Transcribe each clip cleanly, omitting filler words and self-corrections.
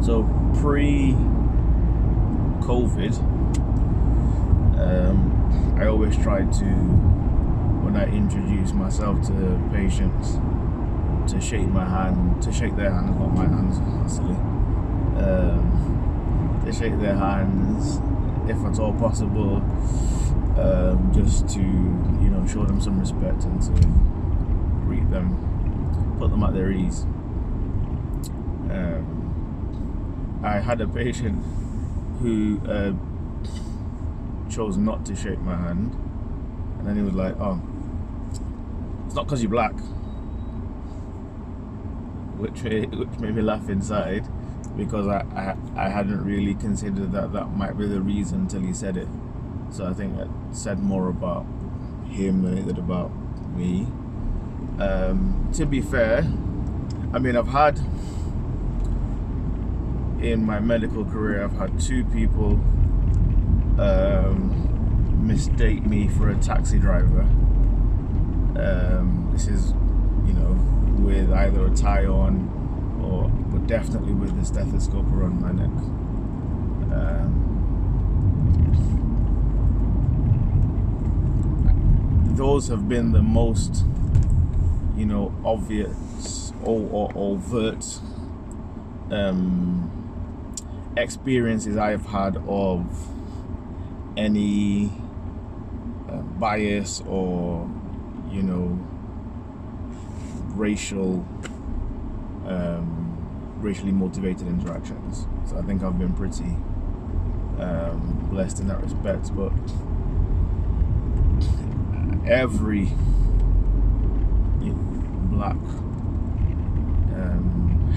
So pre-COVID, I always tried to, when I introduce myself to patients, to shake their hands, not my hands, that's silly. To shake their hands, if at all possible, just to, show them some respect and to greet them, put them at their ease. I had a patient who chose not to shake my hand, and then he was like, "Oh, it's not because you're black," which made me laugh inside, because I hadn't really considered that might be the reason until he said it. So I think that said more about him than it did about me. To be fair, I mean, in my medical career, I've had two people mistake me for a taxi driver. This is, with either a tie on, but definitely with the stethoscope around my neck. Those have been the most, obvious or overt experiences I've had of any bias or, racially motivated interactions. So I think I've been pretty blessed in that respect. But every black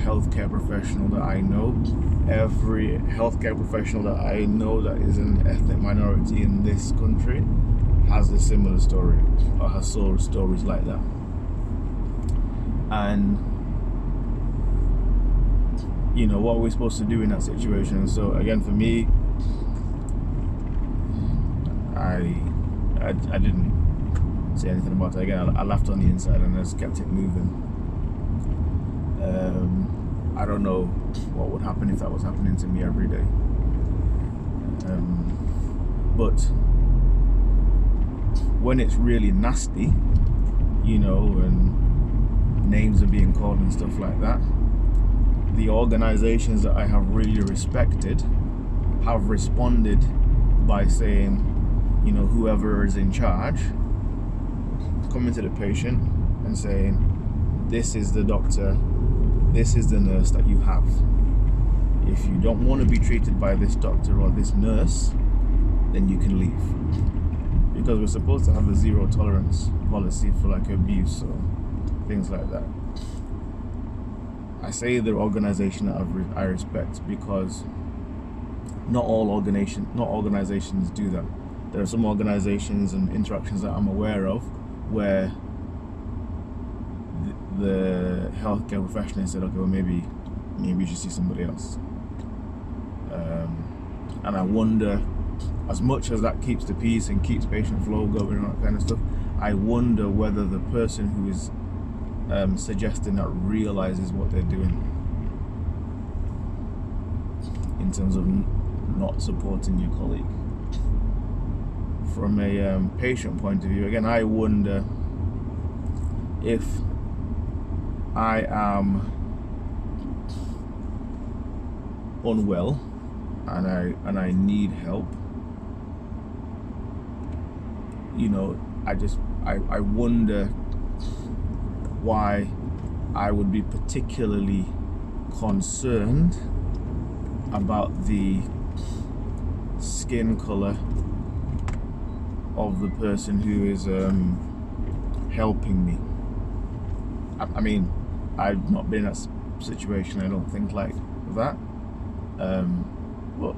healthcare professional that I know, every healthcare professional that I know that is an ethnic minority in this country has a similar story, or has stories like that. And what are we supposed to do in that situation? So again, for me, I didn't say anything about it. Again, I laughed on the inside and I just kept it moving. I don't know what would happen if that was happening to me every day. But when it's really nasty, and names are being called and stuff like that, the organizations that I have really respected have responded by saying, whoever is in charge, coming to the patient and saying, this is the doctor, this is the nurse that you have. If you don't want to be treated by this doctor or this nurse, then you can leave. Because we're supposed to have a zero tolerance policy for abuse or things like that. I say the organization that I respect because not all organizations do that. There are some organizations and interactions that I'm aware of where the healthcare professional said, okay, well maybe you should see somebody else. And I wonder, as much as that keeps the peace and keeps patient flow going and that kind of stuff, I wonder whether the person who is suggesting that realizes what they're doing in terms of not supporting your colleague. From a patient point of view, again, I wonder if I am unwell and I need help, I wonder why I would be particularly concerned about the skin color of the person who is helping me. I mean, I've not been in that situation, I don't think, like that. But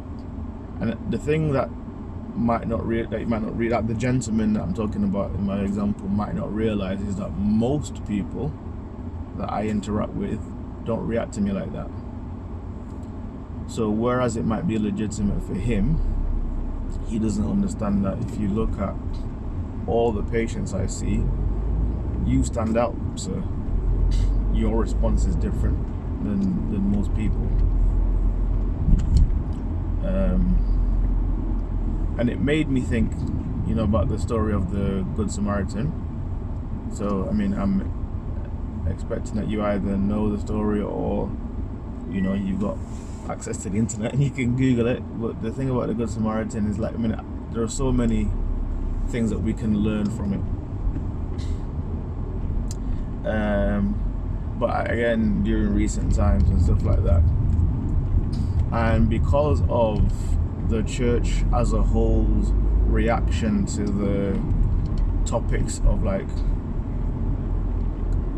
and the thing that the gentleman that I'm talking about in my example might not realize is that most people that I interact with don't react to me like that. So whereas it might be legitimate for him, he doesn't understand that if you look at all the patients I see, you stand out, sir. Your response is different than most people. And it made me think, you know, about the story of the Good Samaritan. So, I mean, I'm expecting that you either know the story or, you know, you've got access to the internet and you can Google it. But the thing about the Good Samaritan is, like, I mean, there are so many things that we can learn from it. But again, during recent times and stuff like that, and because of the church as a whole's reaction to the topics of like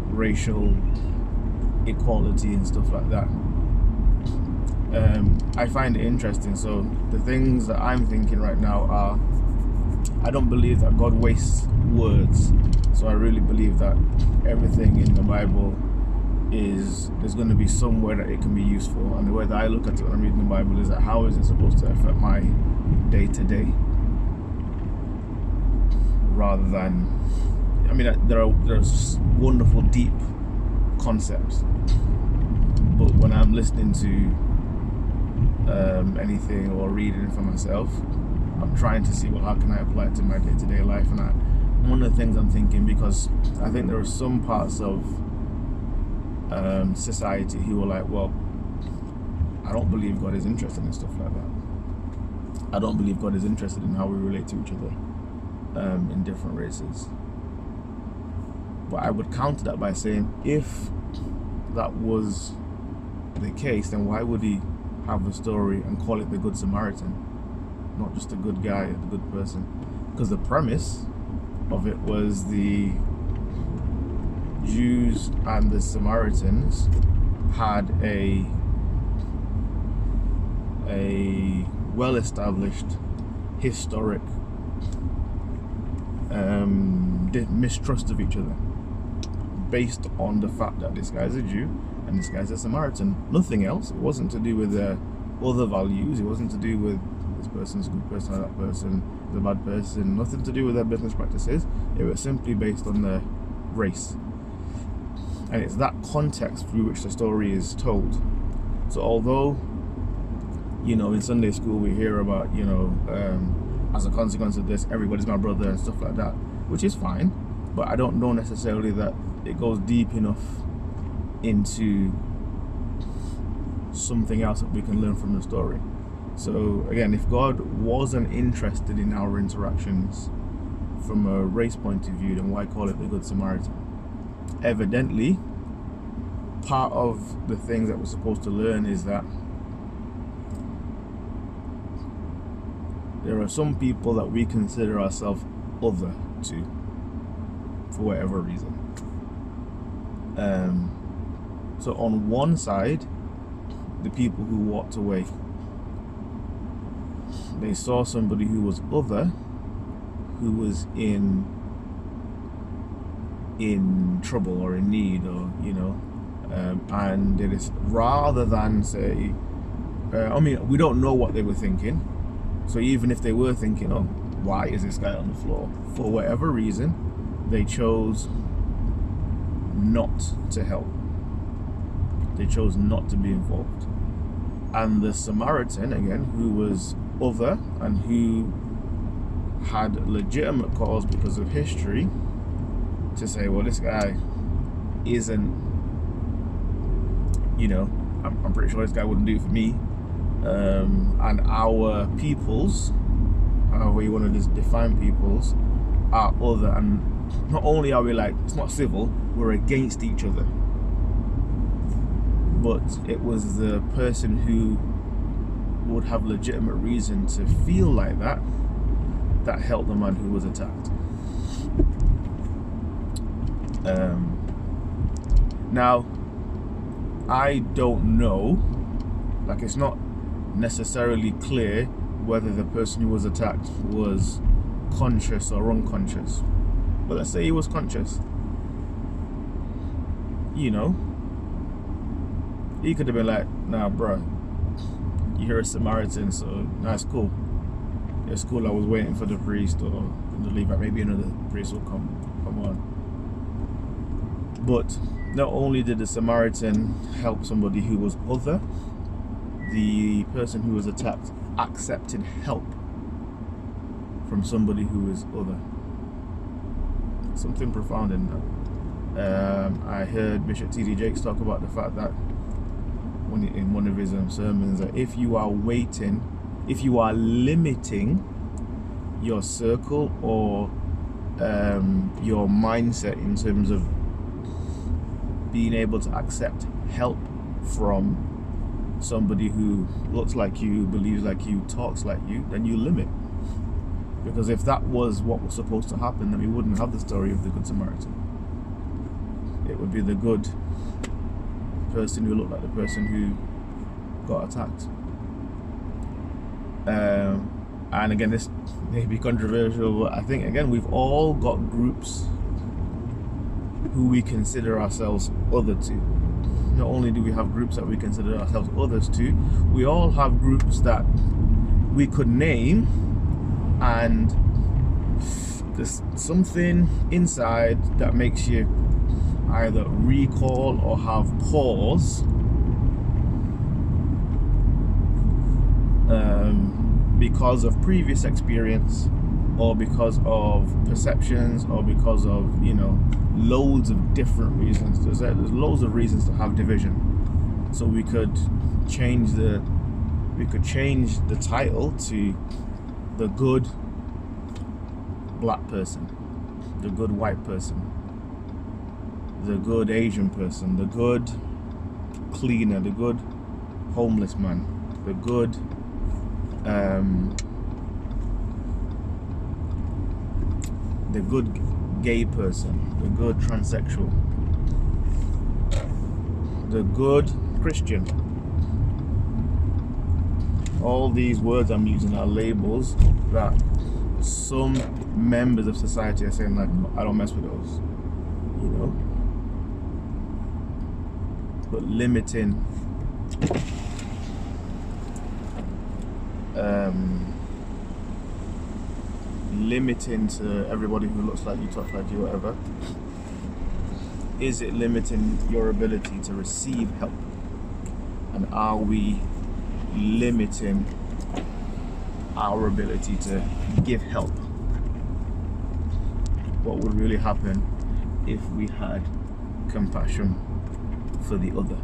racial equality and stuff like that, I find it interesting. So the things that I'm thinking right now are, I don't believe that God wastes words. So I really believe that everything in the Bible there's going to be somewhere that it can be useful. And the way that I look at it when I'm reading the Bible is that how is it supposed to affect my day-to-day, rather than, I mean, there's wonderful deep concepts, but when I'm listening to anything or reading for myself, I'm trying to see, well, how can I apply it to my day-to-day life? And one of the things I'm thinking, because I think there are some parts of society who are like, well, I don't believe God is interested in stuff like that. I don't believe God is interested in how we relate to each other in different races. But I would counter that by saying, if that was the case, then why would he have a story and call it the Good Samaritan, not just a good guy, a good person? Because the premise of it was the Jews and the Samaritans had a well-established historic mistrust of each other, based on the fact that this guy's a Jew and this guy's a Samaritan. Nothing else. It wasn't to do with their other values. It wasn't to do with this person's a good person or that person is a bad person. Nothing to do with their business practices. It was simply based on their race. And it's that context through which the story is told. So although, you know, in Sunday school we hear about, you know, as a consequence of this, everybody's my brother and stuff like that, which is fine, but I don't know necessarily that it goes deep enough into something else that we can learn from the story. So again, if God wasn't interested in our interactions from a race point of view, then why call it the Good Samaritan? Evidently, part of the things that we're supposed to learn is that there are some people that we consider ourselves other to, for whatever reason. So on one side, the people who walked away, they saw somebody who was other, who was in trouble or in need, or, you know, and it is, rather than say, I mean, we don't know what they were thinking, so even if they were thinking, oh, why is this guy on the floor, for whatever reason, they chose not to help. They chose not to be involved. And the Samaritan, again, who was other and who had legitimate cause because of history to say, well, this guy isn't, you know, I'm pretty sure this guy wouldn't do it for me. And our peoples, however you want to define peoples, are other. And not only are we like, it's not civil, we're against each other. But it was the person who would have legitimate reason to feel like that helped the man who was attacked. Now, I don't know, like, it's not necessarily clear whether the person who was attacked was conscious or unconscious, but let's say he was conscious. You know, he could have been like, nah, bruh, you're a Samaritan, so nah, it's cool. It's cool, I was waiting for the priest or the Levite, maybe another priest will come on. But not only did the Samaritan help somebody who was other, the person who was attacked accepted help from somebody who is other. Something profound in that. I heard Bishop T.D. Jakes talk about the fact that in one of his sermons, that if you are limiting your circle or your mindset in terms of being able to accept help from somebody who looks like you, believes like you, talks like you, then you limit. Because if that was what was supposed to happen, then we wouldn't have the story of the Good Samaritan. It would be the good person who looked like the person who got attacked. And again, this may be controversial, but I think, again, we've all got groups who we consider ourselves other to. Not only do we have groups that we consider ourselves others to, we all have groups that we could name, and there's something inside that makes you either recall or have pause because of previous experience, or because of perceptions, or because of, loads of different reasons. There's loads of reasons to have division. So we could change the title to the good black person, the good white person, the good Asian person, the good cleaner, the good homeless man, the good gay person, the good transsexual, the good Christian. All these words I'm using are labels that some members of society are saying, like, I don't mess with those, but limiting to everybody who looks like you, talks like you, whatever. Is it limiting your ability to receive help? And are we limiting our ability to give help? What would really happen if we had compassion for the other?